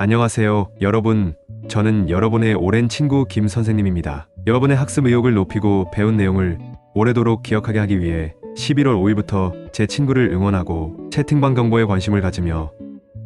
안녕하세요, 여러분. 저는 여러분의 오랜 친구 김 선생님입니다. 여러분의 학습 의욕을 높이고 배운 내용을 오래도록 기억하게 하기 위해 11월 5일부터 제 친구를 응원하고 채팅방 정보에 관심을 가지며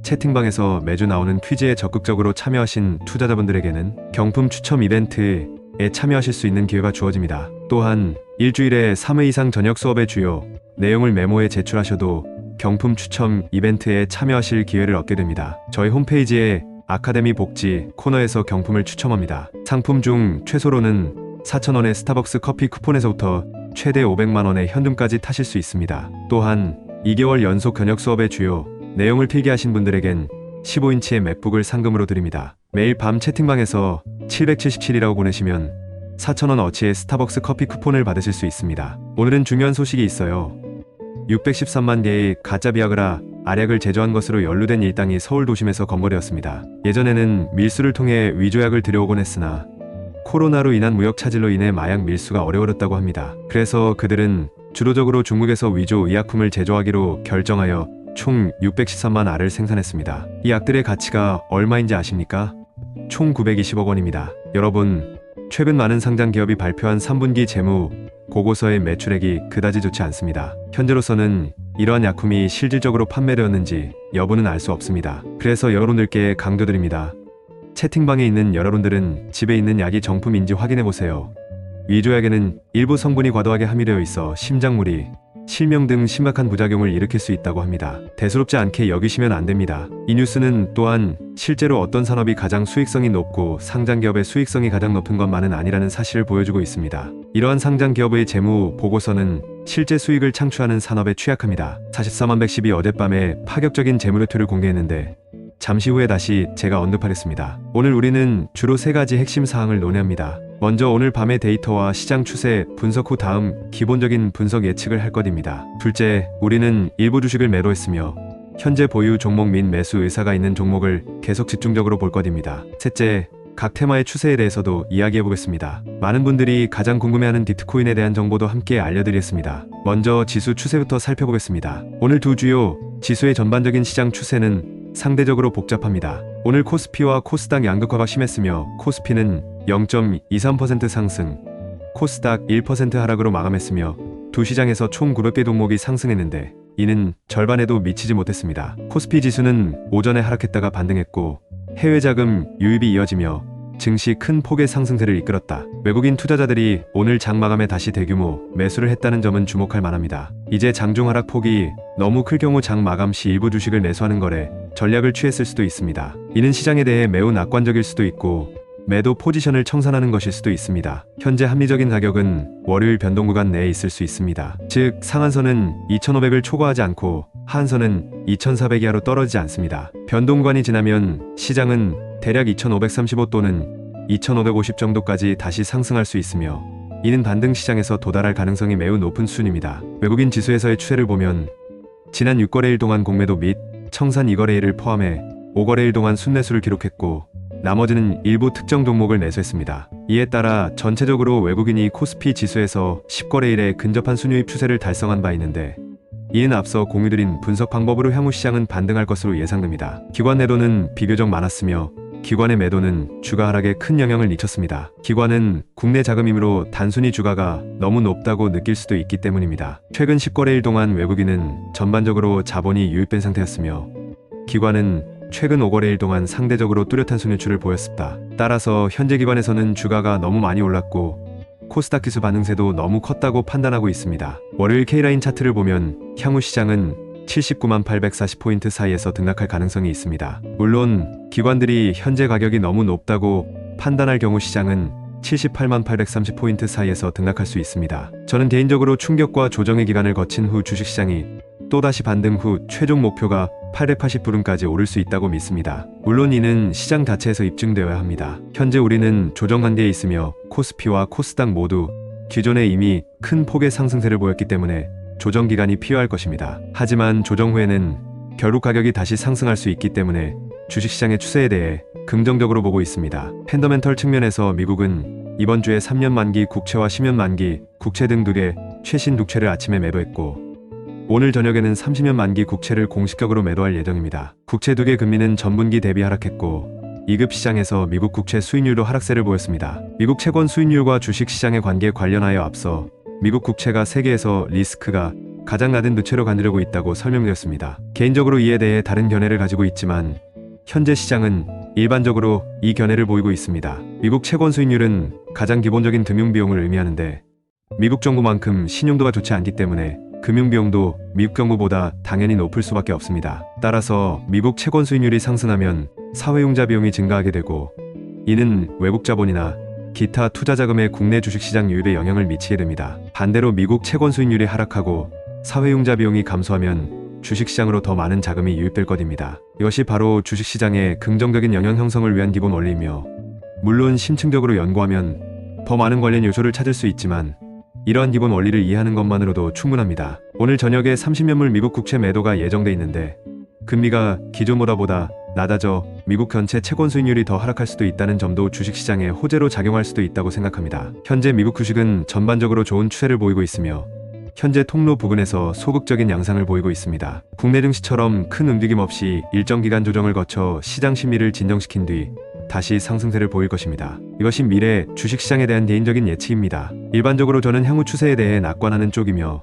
채팅방에서 매주 나오는 퀴즈에 적극적으로 참여하신 투자자분들에게는 경품 추첨 이벤트에 참여하실 수 있는 기회가 주어집니다. 또한 일주일에 3회 이상 저녁 수업의 주요 내용을 메모에 제출하셔도 경품 추첨 이벤트에 참여하실 기회를 얻게 됩니다. 저희 홈페이지에 아카데미 복지 코너에서 경품을 추첨합니다. 상품 중 최소로는 4,000원의 스타벅스 커피 쿠폰에서부터 최대 500만원의 현금까지 타실 수 있습니다. 또한 2개월 연속 견역 수업의 주요 내용을 필기하신 분들에겐 15인치의 맥북을 상금으로 드립니다. 매일 밤 채팅방에서 777이라고 보내시면 4,000원 어치의 스타벅스 커피 쿠폰을 받으실 수 있습니다. 오늘은 중요한 소식이 있어요. 613만 개의 가짜 비아그라 알약을 제조한 것으로 연루된 일당이 서울 도심에서 검거되었습니다. 예전에는 밀수를 통해 위조약을 들여오곤 했으나 코로나로 인한 무역 차질로 인해 마약 밀수가 어려워졌다고 합니다. 그래서 그들은 주도적으로 중국에서 위조 의약품을 제조하기로 결정하여 총 613만 알을 생산했습니다. 이 약들의 가치가 얼마인지 아십니까? 총 920억 원입니다. 여러분, 최근 많은 상장 기업이 발표한 3분기 재무 보고서의 매출액이 그다지 좋지 않습니다. 현재로서는 이러한 약품이 실질적으로 판매되었는지 여부는 알 수 없습니다. 그래서 여러분들께 강조드립니다. 채팅방에 있는 여러분들은 집에 있는 약이 정품인지 확인해보세요. 위조약에는 일부 성분이 과도하게 함유되어 있어 심장무리, 실명 등 심각한 부작용을 일으킬 수 있다고 합니다. 대수롭지 않게 여기시면 안 됩니다. 이 뉴스는 또한 실제로 어떤 산업이 가장 수익성이 높고 상장기업의 수익성이 가장 높은 것만은 아니라는 사실을 보여주고 있습니다. 이러한 상장기업의 재무 보고서는 실제 수익을 창출하는 산업에 취약합니다. 44만112 어젯밤에 파격적인 재무레토를 공개했는데 잠시 후에 다시 제가 언급하겠습니다. 오늘 우리는 주로 3가지 핵심 사항을 논의합니다. 먼저 오늘 밤의 데이터와 시장 추세 분석 후 다음 기본적인 분석 예측을 할 것입니다. 둘째, 우리는 일부 주식을 매도했으며 현재 보유 종목 및 매수 의사가 있는 종목을 계속 집중적으로 볼 것입니다. 셋째, 각 테마의 추세에 대해서도 이야기해보겠습니다. 많은 분들이 가장 궁금해하는 비트코인에 대한 정보도 함께 알려드리겠습니다. 먼저 지수 추세부터 살펴보겠습니다. 오늘 두 주요 지수의 전반적인 시장 추세는 상대적으로 복잡합니다. 오늘 코스피와 코스닥 양극화가 심했으며 코스피는 0.23% 상승, 코스닥 1% 하락으로 마감했으며 두 시장에서 총 900개 종목이 상승했는데 이는 절반에도 미치지 못했습니다. 코스피 지수는 오전에 하락했다가 반등했고 해외 자금 유입이 이어지며 증시 큰 폭의 상승세를 이끌었다. 외국인 투자자들이 오늘 장 마감에 다시 대규모 매수를 했다는 점은 주목할 만합니다. 이제 장중 하락 폭이 너무 클 경우 장 마감 시 일부 주식을 매수하는 거래 전략을 취했을 수도 있습니다. 이는 시장에 대해 매우 낙관적일 수도 있고 매도 포지션을 청산하는 것일 수도 있습니다. 현재 합리적인 가격은 월요일 변동 구간 내에 있을 수 있습니다. 즉 상한선은 2,500을 초과하지 않고 하한선은 2,400 이하로 떨어지지 않습니다. 변동 구간이 지나면 시장은 대략 2,535 또는 2,550 정도까지 다시 상승할 수 있으며 이는 반등 시장에서 도달할 가능성이 매우 높은 수준입니다. 외국인 지수에서의 추세를 보면 지난 6거래일 동안 공매도 및 청산 2거래일을 포함해 5거래일 동안 순매수를 기록했고 나머지는 일부 특정 종목을 매수했습니다. 이에 따라 전체적으로 외국인이 코스피 지수에서 10거래일에 근접한 순유입 추세를 달성한 바 있는데 이는 앞서 공유드린 분석 방법으로 향후 시장은 반등할 것으로 예상됩니다. 기관 매도는 비교적 많았으며 기관의 매도는 주가 하락에 큰 영향을 미쳤습니다. 기관은 국내 자금이므로 단순히 주가가 너무 높다고 느낄 수도 있기 때문입니다. 최근 10거래일 동안 외국인은 전반적으로 자본이 유입된 상태였으며 기관은 최근 5거래일 동안 상대적으로 뚜렷한 순유출을 보였습니다. 따라서 현재 기관에서는 주가가 너무 많이 올랐고 코스닥 지수 반등세도 너무 컸다고 판단하고 있습니다. 월요일 K라인 차트를 보면 향후 시장은 79만 840포인트 사이에서 등락할 가능성이 있습니다. 물론 기관들이 현재 가격이 너무 높다고 판단할 경우 시장은 78만 830포인트 사이에서 등락할 수 있습니다. 저는 개인적으로 충격과 조정의 기간을 거친 후 주식시장이 또다시 반등 후 최종 목표가 880불은까지 오를 수 있다고 믿습니다. 물론 이는 시장 자체에서 입증되어야 합니다. 현재 우리는 조정 단계에 있으며 코스피와 코스닥 모두 기존에 이미 큰 폭의 상승세를 보였기 때문에 조정 기간이 필요할 것입니다. 하지만 조정 후에는 결국 가격이 다시 상승할 수 있기 때문에 주식시장의 추세에 대해 긍정적으로 보고 있습니다. 펀더멘털 측면에서 미국은 이번 주에 3년 만기 국채와 10년 만기 국채 등 두 개 최신 국채를 아침에 매도했고 오늘 저녁에는 30년 만기 국채를 공식적으로 매도할 예정입니다. 국채 2개 금리는 전분기 대비 하락했고 2급 시장에서 미국 국채 수익률도 하락세를 보였습니다. 미국 채권 수익률과 주식 시장의 관계에 관련하여 앞서 미국 국채가 세계에서 리스크가 가장 낮은 부채로 간주되고 있다고 설명드렸습니다. 개인적으로 이에 대해 다른 견해를 가지고 있지만 현재 시장은 일반적으로 이 견해를 보이고 있습니다. 미국 채권 수익률은 가장 기본적인 금융비용을 의미하는데 미국 정부만큼 신용도가 좋지 않기 때문에 금융비용도 미국 정부보다 당연히 높을 수밖에 없습니다. 따라서 미국 채권 수익률이 상승하면 사회융자 비용이 증가하게 되고 이는 외국 자본이나 기타 투자자금의 국내 주식시장 유입에 영향을 미치게 됩니다. 반대로 미국 채권 수익률이 하락하고 사회융자 비용이 감소하면 주식시장으로 더 많은 자금이 유입될 것입니다. 이것이 바로 주식시장의 긍정적인 영향 형성을 위한 기본 원리이며 물론 심층적으로 연구하면 더 많은 관련 요소를 찾을 수 있지만 이러한 기본 원리를 이해하는 것만으로도 충분합니다. 오늘 저녁에 30년물 미국 국채 매도가 예정돼 있는데 금리가 기존보다 낮아져 미국 전체 채권 수익률이 더 하락할 수도 있다는 점도 주식시장에 호재로 작용할 수도 있다고 생각합니다. 현재 미국 주식은 전반적으로 좋은 추세를 보이고 있으며 현재 통로 부근에서 소극적인 양상을 보이고 있습니다. 국내 증시처럼 큰 움직임 없이 일정 기간 조정을 거쳐 시장 심리를 진정시킨 뒤 다시 상승세를 보일 것입니다. 이것이 미래 주식시장에 대한 개인적인 예측입니다. 일반적으로 저는 향후 추세에 대해 낙관하는 쪽이며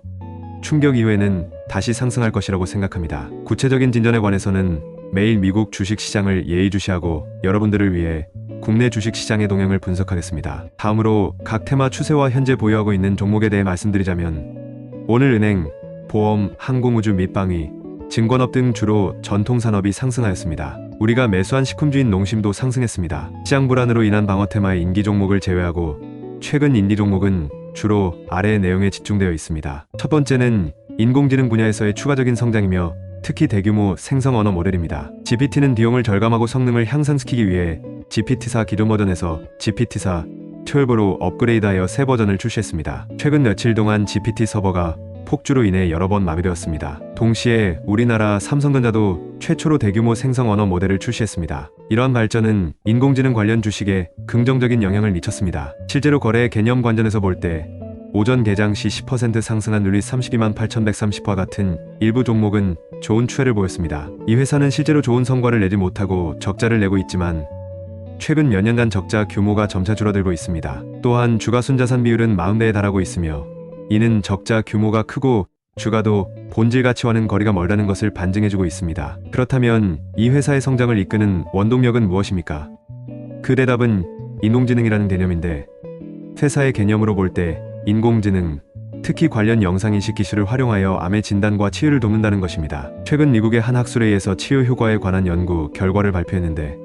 충격 이후에는 다시 상승할 것이라고 생각합니다. 구체적인 진전에 관해서는 매일 미국 주식시장을 예의주시하고 여러분들을 위해 국내 주식시장의 동향을 분석하겠습니다. 다음으로 각 테마 추세와 현재 보유하고 있는 종목에 대해 말씀드리자면 오늘 은행, 보험, 항공우주 및 방위, 증권업 등 주로 전통산업이 상승하였습니다. 우리가 매수한 식품주인 농심도 상승했습니다. 시장 불안으로 인한 방어 테마의 인기 종목을 제외하고 최근 인디 종목은 주로 아래의 내용에 집중되어 있습니다. 첫 번째는 인공지능 분야에서의 추가적인 성장이며 특히 대규모 생성 언어 모델입니다. GPT는 비용을 절감하고 성능을 향상시키기 위해 GPT-4 기존 버전에서 GPT-4 12로 업그레이드하여 새 버전을 출시했습니다. 최근 며칠 동안 GPT 서버가 폭주로 인해 여러 번 마비되었습니다. 동시에 우리나라 삼성전자도 최초로 대규모 생성 언어 모델을 출시했습니다. 이러한 발전은 인공지능 관련 주식에 긍정적인 영향을 미쳤습니다. 실제로 거래 개념 관점에서 볼 때 오전 개장 시 10% 상승한 누리 32만 8,130화 같은 일부 종목은 좋은 추세를 보였습니다. 이 회사는 실제로 좋은 성과를 내지 못하고 적자를 내고 있지만 최근 몇 년간 적자 규모가 점차 줄어들고 있습니다. 또한 주가 순자산 비율은 40배에 달하고 있으며 이는 적자 규모가 크고 주가도 본질 가치와는 거리가 멀다는 것을 반증해주고 있습니다. 그렇다면 이 회사의 성장을 이끄는 원동력은 무엇입니까? 그 대답은 인공지능이라는 개념인데 회사의 개념으로 볼 때 인공지능, 특히 관련 영상인식 기술을 활용하여 암의 진단과 치유를 돕는다는 것입니다. 최근 미국의 한 학술에 의해서 치유 효과에 관한 연구 결과를 발표했는데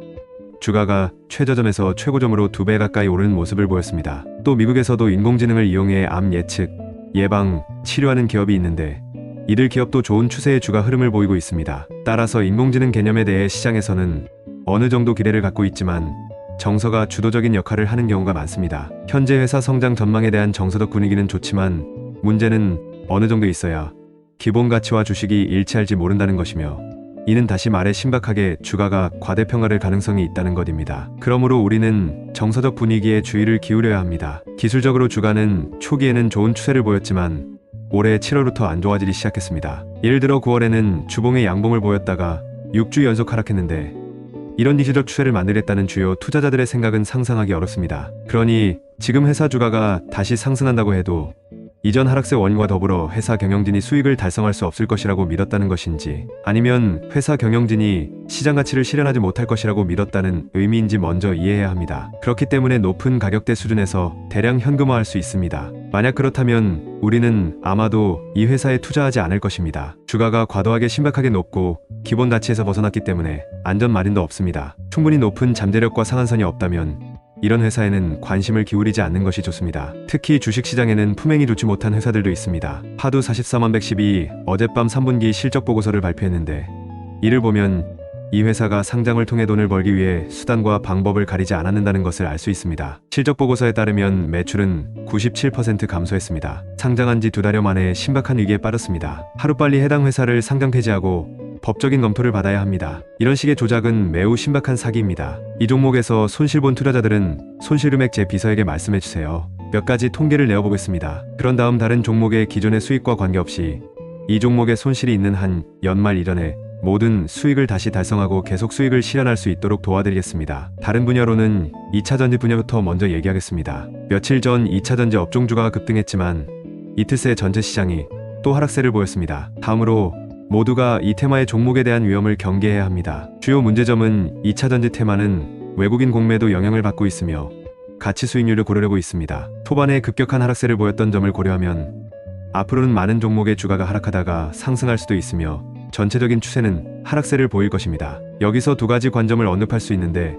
주가가 최저점에서 최고점으로 2배 가까이 오르는 모습을 보였습니다. 또 미국에서도 인공지능을 이용해 암 예측, 예방, 치료하는 기업이 있는데 이들 기업도 좋은 추세의 주가 흐름을 보이고 있습니다. 따라서 인공지능 개념에 대해 시장에서는 어느 정도 기대를 갖고 있지만 정서가 주도적인 역할을 하는 경우가 많습니다. 현재 회사 성장 전망에 대한 정서적 분위기는 좋지만 문제는 어느 정도 있어야 기본 가치와 주식이 일치할지 모른다는 것이며 이는 다시 말해 심각하게 주가가 과대평가될 가능성이 있다는 것입니다. 그러므로 우리는 정서적 분위기에 주의를 기울여야 합니다. 기술적으로 주가는 초기에는 좋은 추세를 보였지만 올해 7월부터 안 좋아지기 시작했습니다. 예를 들어 9월에는 주봉의 양봉을 보였다가 6주 연속 하락했는데 이런 기술적 추세를 만들겠다는 주요 투자자들의 생각은 상상하기 어렵습니다. 그러니 지금 회사 주가가 다시 상승한다고 해도 이전 하락세 원인과 더불어 회사 경영진이 수익을 달성할 수 없을 것이라고 믿었다는 것인지 아니면 회사 경영진이 시장 가치를 실현하지 못할 것이라고 믿었다는 의미인지 먼저 이해해야 합니다. 그렇기 때문에 높은 가격대 수준에서 대량 현금화할 수 있습니다. 만약 그렇다면 우리는 아마도 이 회사에 투자하지 않을 것입니다. 주가가 과도하게 심각하게 높고 기본 가치에서 벗어났기 때문에 안전 마진도 없습니다. 충분히 높은 잠재력과 상한선이 없다면 이런 회사에는 관심을 기울이지 않는 것이 좋습니다. 특히 주식시장에는 품행이 좋지 못한 회사들도 있습니다. 하두 44만 112 어젯밤 3분기 실적 보고서를 발표했는데 이를 보면 이 회사가 상장을 통해 돈을 벌기 위해 수단과 방법을 가리지 않았는다는 것을 알 수 있습니다. 실적 보고서에 따르면 매출은 97% 감소했습니다. 상장한 지 2달여 만에 심각한 위기에 빠졌습니다. 하루빨리 해당 회사를 상장 폐지하고 법적인 검토를 받아야 합니다. 이런 식의 조작은 매우 신박한 사기입니다. 이 종목에서 손실본 투자자들은 손실금액 제 비서에게 말씀해주세요. 몇 가지 통계를 내어보겠습니다. 그런 다음 다른 종목의 기존의 수익과 관계없이 이 종목에 손실이 있는 한 연말 이전에 모든 수익을 다시 달성하고 계속 수익을 실현할 수 있도록 도와드리겠습니다. 다른 분야로는 2차전지 분야부터 먼저 얘기하겠습니다. 며칠 전 2차전지 업종 주가가 급등했지만 이틀 새 전체 시장이 또 하락세를 보였습니다. 다음으로 모두가 이 테마의 종목에 대한 위험을 경계해야 합니다. 주요 문제점은 2차전지 테마는 외국인 공매도 영향을 받고 있으며 가치 수익률을 고르려고 있습니다. 초반에 급격한 하락세를 보였던 점을 고려하면 앞으로는 많은 종목의 주가가 하락하다가 상승할 수도 있으며 전체적인 추세는 하락세를 보일 것입니다. 여기서 두 가지 관점을 언급할 수 있는데,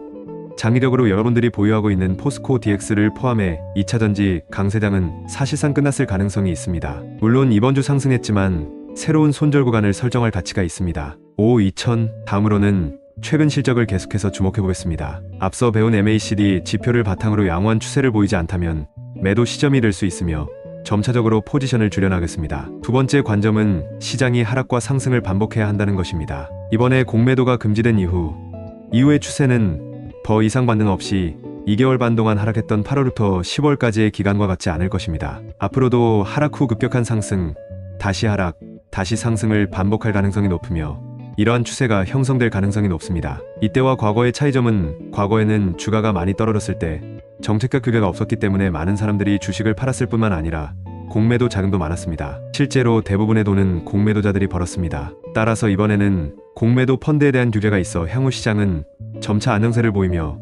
장기적으로 여러분들이 보유하고 있는 포스코 DX를 포함해 2차전지 강세장은 사실상 끝났을 가능성이 있습니다. 물론 이번 주 상승했지만 새로운 손절 구간을 설정할 가치가 있습니다. 5,2000. 다음으로는 최근 실적을 계속해서 주목해보겠습니다. 앞서 배운 MACD 지표를 바탕으로 양호한 추세를 보이지 않다면 매도 시점이 될 수 있으며 점차적으로 포지션을 줄여나가겠습니다. 두 번째 관점은 시장이 하락과 상승을 반복해야 한다는 것입니다. 이번에 공매도가 금지된 이후의 추세는 더 이상 반등 없이 2개월 반 동안 하락했던 8월부터 10월까지의 기간과 같지 않을 것입니다. 앞으로도 하락 후 급격한 상승, 다시 하락, 다시 상승을 반복할 가능성이 높으며 이러한 추세가 형성될 가능성이 높습니다. 이때와 과거의 차이점은, 과거에는 주가가 많이 떨어졌을 때 정책과 규제가 없었기 때문에 많은 사람들이 주식을 팔았을 뿐만 아니라 공매도 자금도 많았습니다. 실제로 대부분의 돈은 공매도자들이 벌었습니다. 따라서 이번에는 공매도 펀드에 대한 규제가 있어 향후 시장은 점차 안정세를 보이며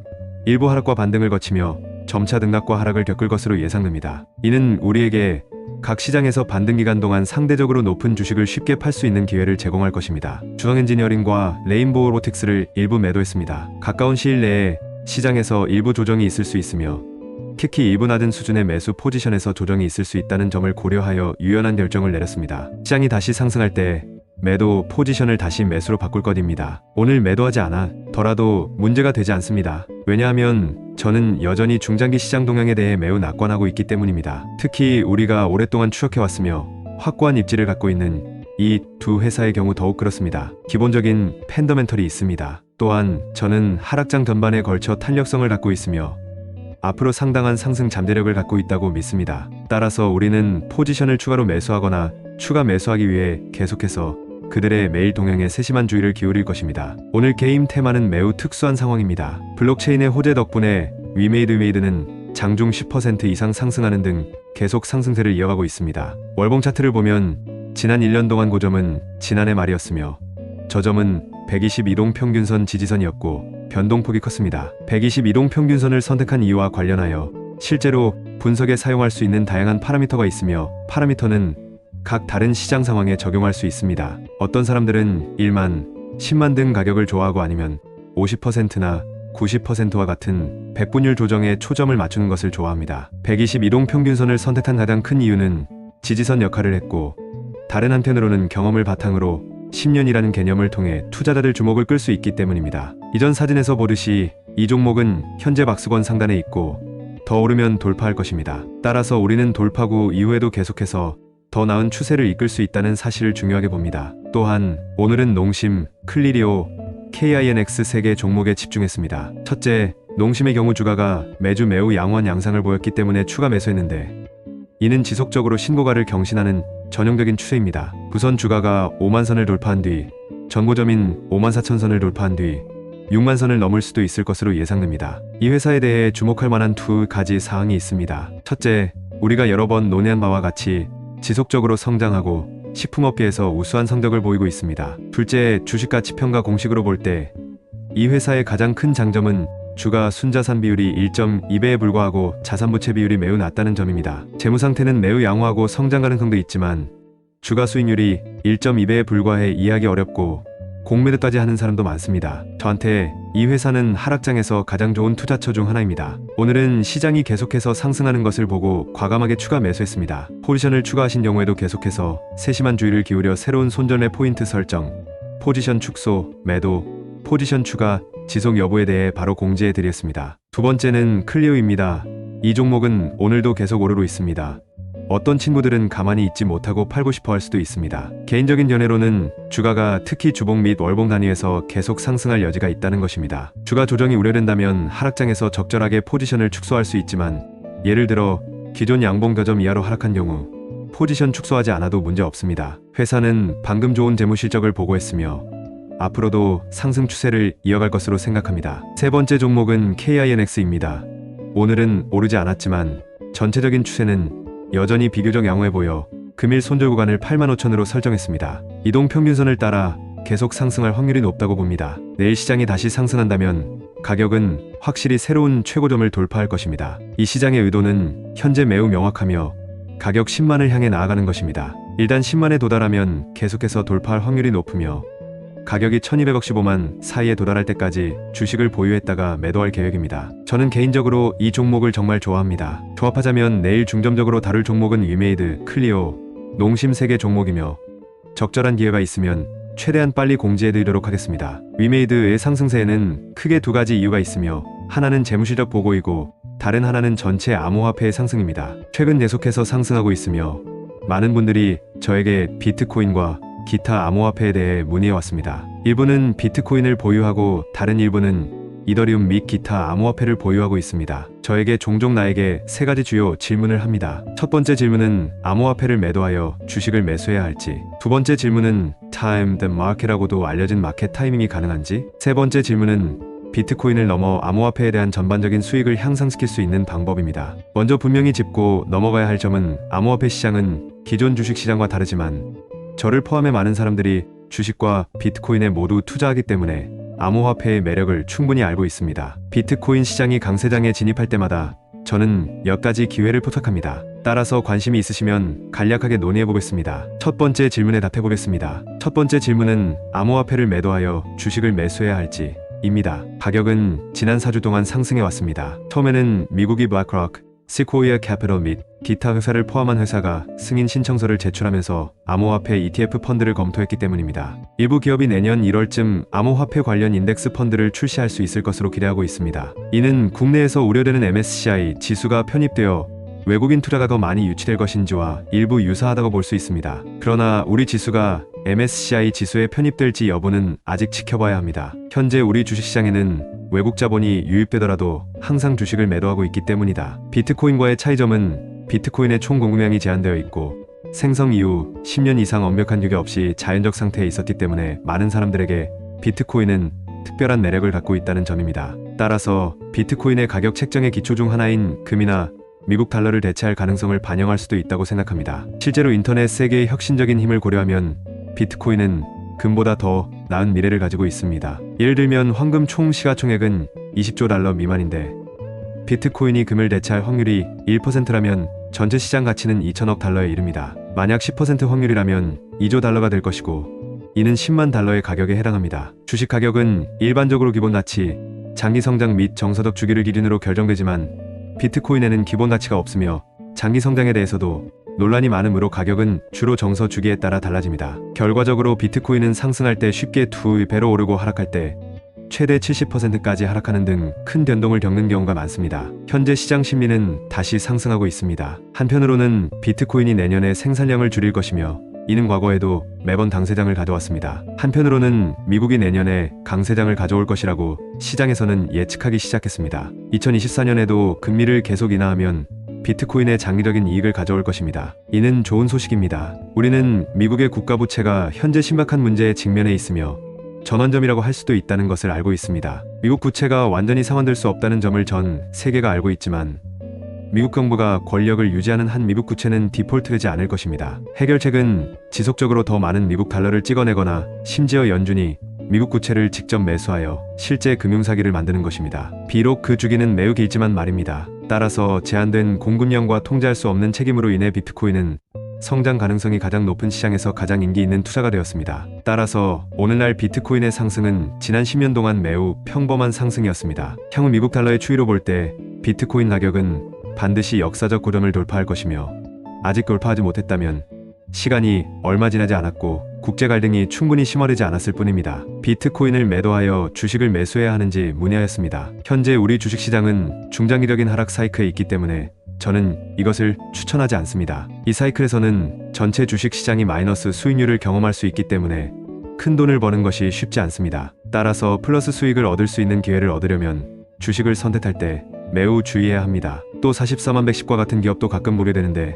일부 하락과 반등을 거치며 점차 등락과 하락을 겪을 것으로 예상됩니다. 이는 우리에게 각 시장에서 반등 기간 동안 상대적으로 높은 주식을 쉽게 팔 수 있는 기회를 제공할 것입니다. 주성 엔지니어링과 레인보우 로틱스를 일부 매도했습니다. 가까운 시일 내에 시장에서 일부 조정이 있을 수 있으며 특히 일부 낮은 수준의 매수 포지션에서 조정이 있을 수 있다는 점을 고려하여 유연한 결정을 내렸습니다. 시장이 다시 상승할 때 매도 포지션을 다시 매수로 바꿀 것입니다. 오늘 매도하지 않아더라도 문제가 되지 않습니다. 왜냐하면 저는 여전히 중장기 시장 동향에 대해 매우 낙관하고 있기 때문입니다. 특히 우리가 오랫동안 추적해왔으며 확고한 입지를 갖고 있는 이 두 회사의 경우 더욱 그렇습니다. 기본적인 펀더멘털이 있습니다. 또한 저는 하락장 전반에 걸쳐 탄력성을 갖고 있으며 앞으로 상당한 상승 잠재력을 갖고 있다고 믿습니다. 따라서 우리는 포지션을 추가로 매수하거나 추가 매수하기 위해 계속해서 그들의 매일 동향에 세심한 주의를 기울일 것입니다. 오늘 게임 테마는 매우 특수한 상황입니다. 블록체인의 호재 덕분에 위메이드는 장중 10% 이상 상승하는 등 계속 상승세를 이어가고 있습니다. 월봉 차트를 보면 지난 1년 동안 고점은 지난해 말이었으며 저점은 122동 평균선 지지선이었고 변동폭이 컸습니다. 122동 평균선을 선택한 이유와 관련하여 실제로 분석에 사용할 수 있는 다양한 파라미터가 있으며 파라미터는 각 다른 시장 상황에 적용할 수 있습니다. 어떤 사람들은 1만, 10만 등 가격을 좋아하고 아니면 50%나 90%와 같은 백분율 조정에 초점을 맞추는 것을 좋아합니다. 122동 평균선을 선택한 가장 큰 이유는 지지선 역할을 했고 다른 한편으로는 경험을 바탕으로 10년이라는 개념을 통해 투자자들 주목을 끌 수 있기 때문입니다. 이전 사진에서 보듯이 이 종목은 현재 박스권 상단에 있고 더 오르면 돌파할 것입니다. 따라서 우리는 돌파구 이후에도 계속해서 더 나은 추세를 이끌 수 있다는 사실을 중요하게 봅니다. 또한 오늘은 농심, 클리리오, KINX 3개 종목에 집중했습니다. 첫째, 농심의 경우 주가가 매주 매우 양호한 양상을 보였기 때문에 추가 매수했는데 이는 지속적으로 신고가를 경신하는 전형적인 추세입니다. 우선 주가가 5만 선을 돌파한 뒤 전고점인 5만 4천 선을 돌파한 뒤 6만 선을 넘을 수도 있을 것으로 예상됩니다. 이 회사에 대해 주목할 만한 두 가지 사항이 있습니다. 첫째, 우리가 여러 번 논의한 바와 같이 지속적으로 성장하고 식품업계에서 우수한 성적을 보이고 있습니다. 둘째, 주식가치평가 공식으로 볼 때 이 회사의 가장 큰 장점은 주가 순자산 비율이 1.2배에 불과하고 자산부채 비율이 매우 낮다는 점입니다. 재무상태는 매우 양호하고 성장 가능성도 있지만 주가 수익률이 1.2배에 불과해 이해하기 어렵고 공매도까지 하는 사람도 많습니다. 저한테 이 회사는 하락장에서 가장 좋은 투자처 중 하나입니다. 오늘은 시장이 계속해서 상승하는 것을 보고 과감하게 추가 매수했습니다. 포지션을 추가하신 경우에도 계속해서 세심한 주의를 기울여 새로운 손절매 포인트 설정, 포지션 축소, 매도, 포지션 추가, 지속 여부에 대해 바로 공지해 드렸습니다. 두 번째는 클리오입니다. 이 종목은 오늘도 계속 오르고 있습니다. 어떤 친구들은 가만히 있지 못하고 팔고 싶어 할 수도 있습니다. 개인적인 견해로는 주가가 특히 주봉 및 월봉 단위에서 계속 상승할 여지가 있다는 것입니다. 주가 조정이 우려된다면 하락장에서 적절하게 포지션을 축소할 수 있지만 예를 들어 기존 양봉 저점 이하로 하락한 경우 포지션 축소하지 않아도 문제 없습니다. 회사는 방금 좋은 재무 실적을 보고했으며 앞으로도 상승 추세를 이어갈 것으로 생각합니다. 세 번째 종목은 KINX입니다. 오늘은 오르지 않았지만 전체적인 추세는 여전히 비교적 양호해 보여 금일 손절 구간을 85,000으로 설정했습니다. 이동 평균선을 따라 계속 상승할 확률이 높다고 봅니다. 내일 시장이 다시 상승한다면 가격은 확실히 새로운 최고점을 돌파할 것입니다. 이 시장의 의도는 현재 매우 명확하며 가격 10만을 향해 나아가는 것입니다. 일단 10만에 도달하면 계속해서 돌파할 확률이 높으며 가격이 1200억 15만 사이에 도달할 때까지 주식을 보유했다가 매도할 계획입니다. 저는 개인적으로 이 종목을 정말 좋아합니다. 조합하자면 내일 중점적으로 다룰 종목은 위메이드, 클리오, 농심 3개 종목이며 적절한 기회가 있으면 최대한 빨리 공지해드리도록 하겠습니다. 위메이드의 상승세에는 크게 두 가지 이유가 있으며 하나는 재무실적 보고이고 다른 하나는 전체 암호화폐의 상승입니다. 최근 계속해서 상승하고 있으며 많은 분들이 저에게 비트코인과 기타 암호화폐에 대해 문의해왔습니다. 일부는 비트코인을 보유하고 다른 일부는 이더리움 및 기타 암호화폐를 보유하고 있습니다. 저에게 종종 나에게 세 가지 주요 질문을 합니다. 첫 번째 질문은 암호화폐를 매도하여 주식을 매수해야 할지, 두 번째 질문은 Time the Market라고도 알려진 마켓 타이밍이 가능한지, 세 번째 질문은 비트코인을 넘어 암호화폐에 대한 전반적인 수익을 향상시킬 수 있는 방법입니다. 먼저 분명히 짚고 넘어가야 할 점은 암호화폐 시장은 기존 주식시장과 다르지만 저를 포함해 많은 사람들이 주식과 비트코인에 모두 투자하기 때문에 암호화폐의 매력을 충분히 알고 있습니다. 비트코인 시장이 강세장에 진입할 때마다 저는 몇 가지 기회를 포착합니다. 따라서 관심이 있으시면 간략하게 논의해보겠습니다. 첫 번째 질문에 답해보겠습니다. 첫 번째 질문은 암호화폐를 매도하여 주식을 매수해야 할지 입니다. 가격은 지난 4주 동안 상승해 왔습니다. 처음에는 미국이 블랙록, 시코이아 캐피털 및 기타 회사를 포함한 회사가 승인 신청서를 제출하면서 암호화폐 ETF 펀드를 검토했기 때문입니다. 일부 기업이 내년 1월쯤 암호화폐 관련 인덱스 펀드를 출시할 수 있을 것으로 기대하고 있습니다. 이는 국내에서 우려되는 MSCI 지수가 편입되어 외국인 투자가 더 많이 유치될 것인지와 일부 유사하다고 볼 수 있습니다. 그러나 우리 지수가 MSCI 지수에 편입될지 여부는 아직 지켜봐야 합니다. 현재 우리 주식시장에는 외국 자본이 유입되더라도 항상 주식을 매도하고 있기 때문이다. 비트코인과의 차이점은 비트코인의 총 공급량이 제한되어 있고 생성 이후 10년 이상 완벽한 유계 없이 자연적 상태에 있었기 때문에 많은 사람들에게 비트코인은 특별한 매력을 갖고 있다는 점입니다. 따라서 비트코인의 가격 책정의 기초 중 하나인 금이나 미국 달러를 대체할 가능성을 반영할 수도 있다고 생각합니다. 실제로 인터넷 세계의 혁신적인 힘을 고려하면 비트코인은 금보다 더 나은 미래를 가지고 있습니다. 예를 들면 황금 총 시가총액은 20조 달러 미만인데 비트코인이 금을 대체할 확률이 1%라면 전체 시장 가치는 2천억 달러에 이릅니다. 만약 10% 확률이라면 2조 달러가 될 것이고 이는 10만 달러의 가격에 해당합니다. 주식 가격은 일반적으로 기본 가치, 장기 성장 및 정서적 주기를 기준으로 결정되지만 비트코인에는 기본 가치가 없으며 장기 성장에 대해서도 논란이 많으므로 가격은 주로 정서 주기에 따라 달라집니다. 결과적으로 비트코인은 상승할 때 쉽게 2배로 오르고 하락할 때 최대 70%까지 하락하는 등 큰 변동을 겪는 경우가 많습니다. 현재 시장 심리는 다시 상승하고 있습니다. 한편으로는 비트코인이 내년에 생산량을 줄일 것이며 이는 과거에도 매번 강세장을 가져왔습니다. 한편으로는 미국이 내년에 강세장을 가져올 것이라고 시장에서는 예측하기 시작했습니다. 2024년에도 금리를 계속 인하하면 비트코인의 장기적인 이익을 가져올 것입니다. 이는 좋은 소식입니다. 우리는 미국의 국가부채가 현재 심각한 문제에 직면해 있으며 전환점이라고 할 수도 있다는 것을 알고 있습니다. 미국 부채가 완전히 상환될 수 없다는 점을 전 세계가 알고 있지만 미국 정부가 권력을 유지하는 한 미국 부채는 디폴트되지 않을 것입니다. 해결책은 지속적으로 더 많은 미국 달러를 찍어내거나 심지어 연준이 미국 부채를 직접 매수하여 실제 금융사기를 만드는 것입니다. 비록 그 주기는 매우 길지만 말입니다. 따라서 제한된 공급량과 통제할 수 없는 책임으로 인해 비트코인은 성장 가능성이 가장 높은 시장에서 가장 인기 있는 투자가 되었습니다. 따라서 오늘날 비트코인의 상승은 지난 10년 동안 매우 평범한 상승이었습니다. 향후 미국 달러의 추이로 볼 때 비트코인 가격은 반드시 역사적 고점을 돌파할 것이며 아직 돌파하지 못했다면 시간이 얼마 지나지 않았고 국제 갈등이 충분히 심화되지 않았을 뿐입니다. 비트코인을 매도하여 주식을 매수해야 하는지 문의하였습니다. 현재 우리 주식시장은 중장기적인 하락 사이클에 있기 때문에 저는 이것을 추천하지 않습니다. 이 사이클에서는 전체 주식시장이 마이너스 수익률을 경험할 수 있기 때문에 큰 돈을 버는 것이 쉽지 않습니다. 따라서 플러스 수익을 얻을 수 있는 기회를 얻으려면 주식을 선택할 때 매우 주의해야 합니다. 또 44만 110과 같은 기업도 가끔 보게 되는데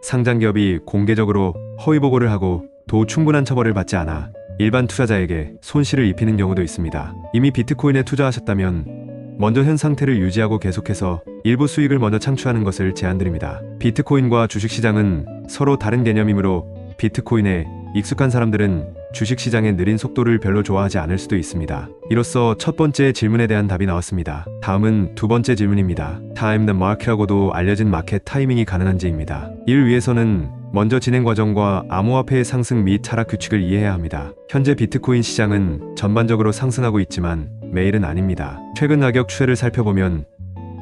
상장기업이 공개적으로 허위 보고를 하고 도 충분한 처벌을 받지 않아 일반 투자자에게 손실을 입히는 경우도 있습니다. 이미 비트코인에 투자하셨다면 먼저 현 상태를 유지하고 계속해서 일부 수익을 먼저 창출하는 것을 제안드립니다. 비트코인과 주식시장은 서로 다른 개념이므로 비트코인에 익숙한 사람들은 주식시장의 느린 속도를 별로 좋아하지 않을 수도 있습니다. 이로써 첫 번째 질문에 대한 답이 나왔습니다. 다음은 두 번째 질문입니다. Time the Market라고도 알려진 마켓 타이밍이 가능한지입니다. 이를 위해서는 먼저 진행 과정과 암호화폐의 상승 및 하락 규칙을 이해해야 합니다. 현재 비트코인 시장은 전반적으로 상승하고 있지만 매일은 아닙니다. 최근 가격 추세를 살펴보면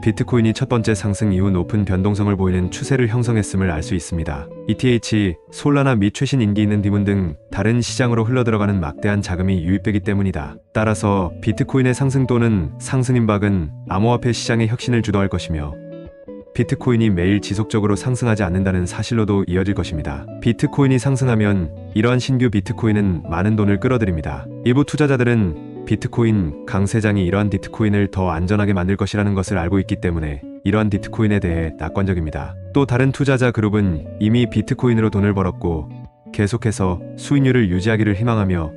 비트코인이 첫 번째 상승 이후 높은 변동성을 보이는 추세를 형성했음을 알 수 있습니다. ETH, 솔라나 및 최신 인기 있는 디문 등 다른 시장으로 흘러들어가는 막대한 자금이 유입되기 때문이다. 따라서 비트코인의 상승 또는 상승 임박은 암호화폐 시장의 혁신을 주도할 것이며 비트코인이 매일 지속적으로 상승하지 않는다는 사실로도 이어질 것입니다. 비트코인이 상승하면 이러한 신규 비트코인은 많은 돈을 끌어들입니다. 일부 투자자들은 비트코인 강세장이 이러한 비트코인을 더 안전하게 만들 것이라는 것을 알고 있기 때문에 이러한 비트코인에 대해 낙관적입니다. 또 다른 투자자 그룹은 이미 비트코인으로 돈을 벌었고 계속해서 수익률을 유지하기를 희망하며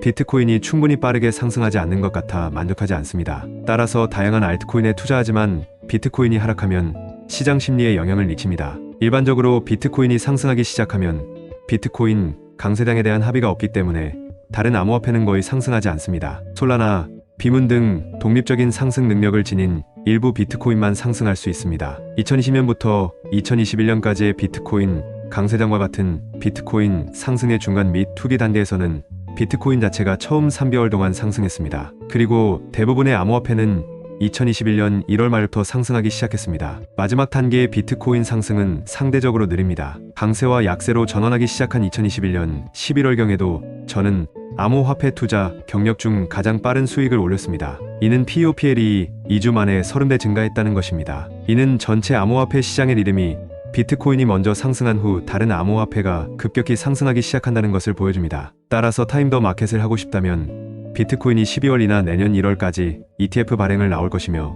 비트코인이 충분히 빠르게 상승하지 않는 것 같아 만족하지 않습니다. 따라서 다양한 알트코인에 투자하지만 비트코인이 하락하면 시장 심리에 영향을 미칩니다. 일반적으로 비트코인이 상승하기 시작하면 비트코인 강세장에 대한 합의가 없기 때문에 다른 암호화폐는 거의 상승하지 않습니다. 솔라나, 비문 등 독립적인 상승 능력을 지닌 일부 비트코인만 상승할 수 있습니다. 2020년부터 2021년까지의 비트코인 강세장과 같은 비트코인 상승의 중간 및 투기 단계에서는 비트코인 자체가 처음 3개월 동안 상승했습니다. 그리고 대부분의 암호화폐는 2021년 1월 말부터 상승하기 시작했습니다. 마지막 단계의 비트코인 상승은 상대적으로 느립니다. 강세와 약세로 전환하기 시작한 2021년 11월경에도 저는 암호화폐 투자 경력 중 가장 빠른 수익을 올렸습니다. 이는 POPL이 2주 만에 30배 증가했다는 것입니다. 이는 전체 암호화폐 시장의 리듬이 비트코인이 먼저 상승한 후 다른 암호화폐가 급격히 상승하기 시작한다는 것을 보여줍니다. 따라서 타임 더 마켓을 하고 싶다면 비트코인이 12월이나 내년 1월까지 ETF 발행을 나올 것이며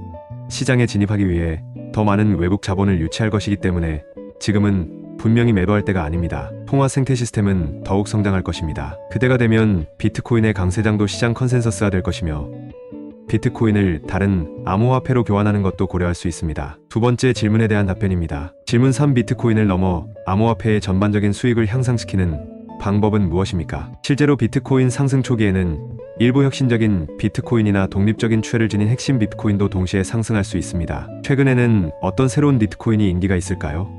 시장에 진입하기 위해 더 많은 외국 자본을 유치할 것이기 때문에 지금은 분명히 매도할 때가 아닙니다. 통화 생태 시스템은 더욱 성장할 것입니다. 그때가 되면 비트코인의 강세장도 시장 컨센서스가 될 것이며 비트코인을 다른 암호화폐로 교환하는 것도 고려할 수 있습니다. 두 번째 질문에 대한 답변입니다. 질문 3. 비트코인을 넘어 암호화폐의 전반적인 수익을 향상시키는 방법은 무엇입니까? 실제로 비트코인 상승 초기에는 일부 혁신적인 비트코인이나 독립적인 추세를 지닌 핵심 비트코인도 동시에 상승할 수 있습니다. 최근에는 어떤 새로운 비트코인이 인기가 있을까요?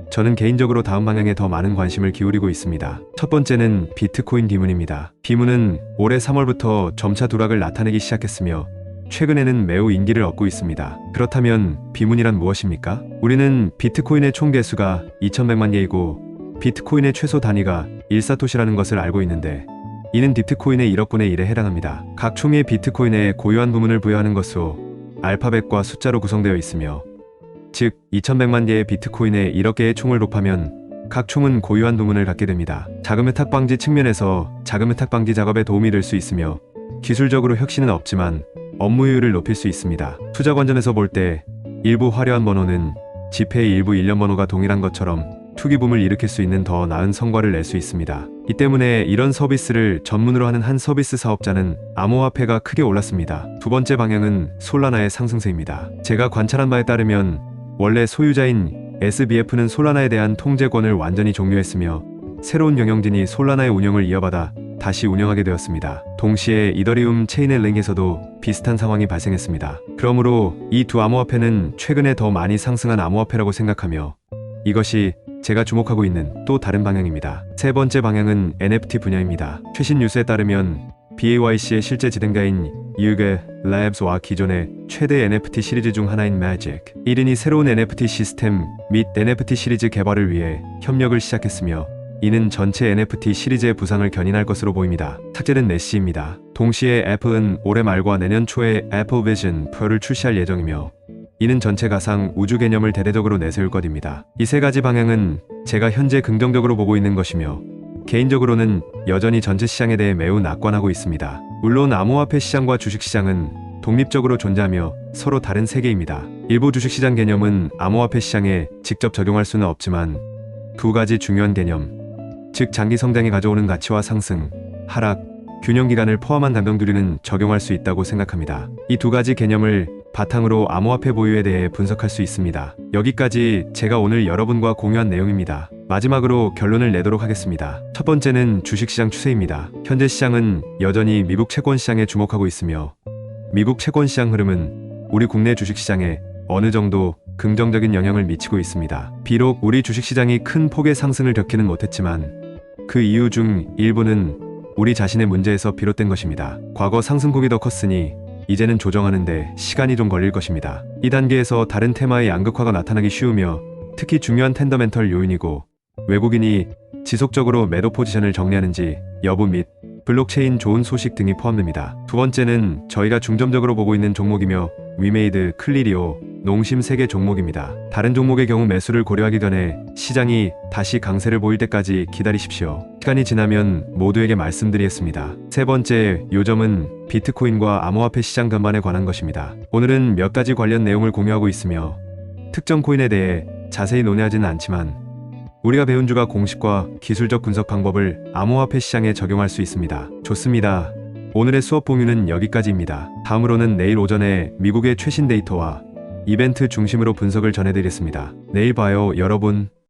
저는 개인적으로 다음 방향에 더 많은 관심을 기울이고 있습니다. 첫 번째는 비트코인 디문입니다. 디문은 올해 3월부터 점차 누락을 나타내기 시작했으며 최근에는 매우 인기를 얻고 있습니다. 그렇다면 비문이란 무엇입니까? 우리는 비트코인의 총 개수가 2100만 개이고 비트코인의 최소 단위가 1사토시라는 것을 알고 있는데 이는 비트코인의 1억 분의 1에 해당합니다. 각 총의 비트코인에 고유한 부문을 부여하는 것으로 알파벳과 숫자로 구성되어 있으며 즉 2100만 개의 비트코인에 1억 개의 총을 곱하면 각 총은 고유한 부문을 갖게 됩니다. 자금 회탁 방지 측면에서 자금 회탁 방지 작업에 도움이 될 수 있으며 기술적으로 혁신은 없지만 업무 효율을 높일 수 있습니다. 투자 관점에서 볼 때 일부 화려한 번호는 지폐의 일부 일련 번호가 동일한 것처럼 투기붐을 일으킬 수 있는 더 나은 성과를 낼 수 있습니다. 이 때문에 이런 서비스를 전문으로 하는 한 서비스 사업자는 암호화폐가 크게 올랐습니다. 두 번째 방향은 솔라나의 상승세입니다. 제가 관찰한 바에 따르면 원래 소유자인 SBF는 솔라나에 대한 통제권을 완전히 종료했으며 새로운 경영진이 솔라나의 운영을 이어받아 다시 운영하게 되었습니다. 동시에 이더리움 체인의 링에서도 비슷한 상황이 발생했습니다. 그러므로 이 두 암호화폐는 최근에 더 많이 상승한 암호화폐라고 생각하며 이것이 제가 주목하고 있는 또 다른 방향입니다. 세 번째 방향은 NFT 분야입니다. 최신 뉴스에 따르면 BAYC의 실제 지등가인 유게 랩스와 기존의 최대 NFT 시리즈 중 하나인 Magic 1인이 새로운 NFT 시스템 및 NFT 시리즈 개발을 위해 협력을 시작했으며 이는 전체 NFT 시리즈의 부상을 견인할 것으로 보입니다. 삭제된 내시입니다. 동시에 애플은 올해 말과 내년 초에 애플 비전 프로를 출시할 예정이며 이는 전체 가상 우주 개념을 대대적으로 내세울 것입니다. 이 세 가지 방향은 제가 현재 긍정적으로 보고 있는 것이며 개인적으로는 여전히 전체 시장에 대해 매우 낙관하고 있습니다. 물론 암호화폐 시장과 주식시장은 독립적으로 존재하며 서로 다른 세계입니다. 일부 주식시장 개념은 암호화폐 시장에 직접 적용할 수는 없지만 두 가지 중요한 개념, 즉 장기 성장이 가져오는 가치와 상승, 하락, 균형 기간을 포함한 단병두리는 적용할 수 있다고 생각합니다. 이 두 가지 개념을 바탕으로 암호화폐 보유에 대해 분석할 수 있습니다. 여기까지 제가 오늘 여러분과 공유한 내용입니다. 마지막으로 결론을 내도록 하겠습니다. 첫 번째는 주식시장 추세입니다. 현재 시장은 여전히 미국 채권 시장에 주목하고 있으며 미국 채권 시장 흐름은 우리 국내 주식시장에 어느 정도 긍정적인 영향을 미치고 있습니다. 비록 우리 주식시장이 큰 폭의 상승을 겪지는 못했지만 그 이유 중 일부는 우리 자신의 문제에서 비롯된 것입니다. 과거 상승폭이 더 컸으니 이제는 조정하는데 시간이 좀 걸릴 것입니다. 이 단계에서 다른 테마의 양극화가 나타나기 쉬우며 특히 중요한 텐더멘털 요인이고 외국인이 지속적으로 매도 포지션을 정리하는지 여부 및 블록체인 좋은 소식 등이 포함됩니다. 두 번째는 저희가 중점적으로 보고 있는 종목이며 위메이드, 클리리오, 농심 3개 종목입니다. 다른 종목의 경우 매수를 고려하기 전에 시장이 다시 강세를 보일 때까지 기다리십시오. 시간이 지나면 모두에게 말씀드리겠습니다. 세 번째 요점은 비트코인과 암호화폐 시장 전반에 관한 것입니다. 오늘은 몇 가지 관련 내용을 공유하고 있으며 특정 코인에 대해 자세히 논의하지는 않지만 우리가 배운 주가 공식과 기술적 분석 방법을 암호화폐 시장에 적용할 수 있습니다. 좋습니다. 오늘의 수업 공유는 여기까지입니다. 다음으로는 내일 오전에 미국의 최신 데이터와 이벤트 중심으로 분석을 전해드리겠습니다. 내일 봐요, 여러분.